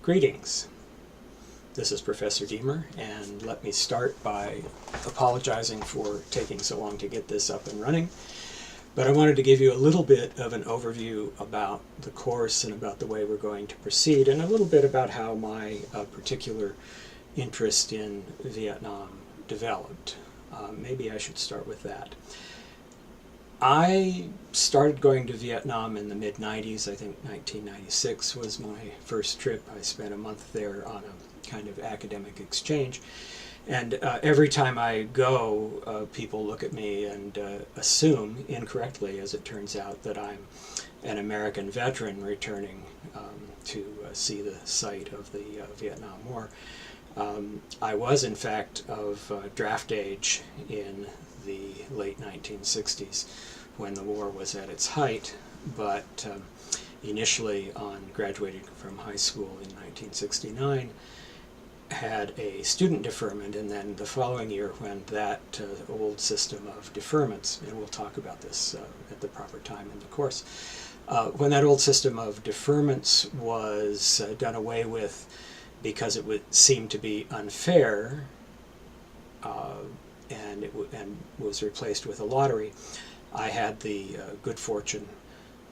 Greetings. This is Professor Deemer, and let me start by apologizing for taking so long to get this up and running. But I wanted to give you a little bit of an overview about the course and about the way we're going to proceed, and a little bit about how my particular interest in Vietnam developed. Maybe I should start with that. I started going to Vietnam in the mid-90s. I think 1996 was my first trip. I spent a month there on a kind of academic exchange. And every time I go, people look at me and assume, incorrectly as it turns out, that I'm an American veteran returning to see the site of the Vietnam War. I was, in fact, of draft age in the late 1960s when the war was at its height, but initially, on graduating from high school in 1969, had a student deferment, and then the following year when that old system of deferments, and we'll talk about this at the proper time in the course, when that old system of deferments was done away with because it would seem to be unfair, and was replaced with a lottery, I had the good fortune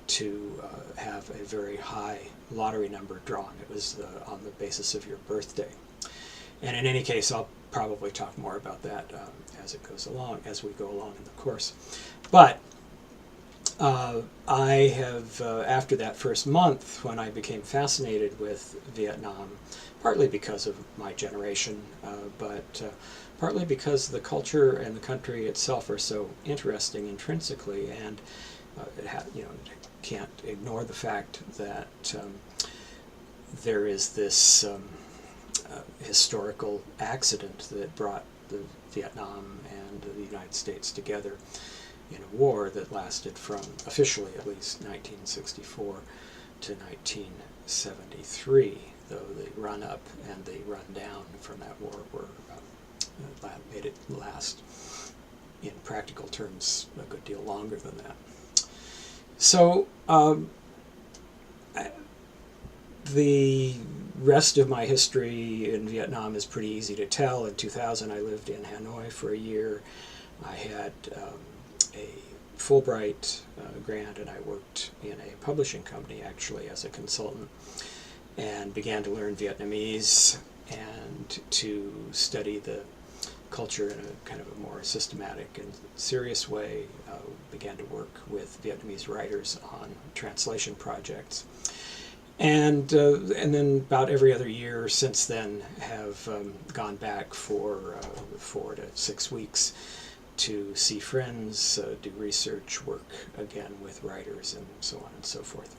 to have a very high lottery number drawn. It was on the basis of your birthday. And in any case, I'll probably talk more about that as we go along in the course. But I have, after that first month, when I became fascinated with Vietnam, partly because of my generation, but partly because the culture and the country itself are so interesting intrinsically, and can't ignore the fact that there is this historical accident that brought the Vietnam and the United States together in a war that lasted from, officially at least, 1964 to 1973, though the run-up and the run-down from that war made it last, in practical terms, a good deal longer than that. So the rest of my history in Vietnam is pretty easy to tell. In 2000, I lived in Hanoi for a year. I had a Fulbright grant, and I worked in a publishing company, actually, as a consultant, and began to learn Vietnamese and to study the culture in a kind of a more systematic and serious way. Began to work with Vietnamese writers on translation projects. And then about every other year since then have gone back for 4 to 6 weeks to see friends, do research, work again with writers, and so on and so forth.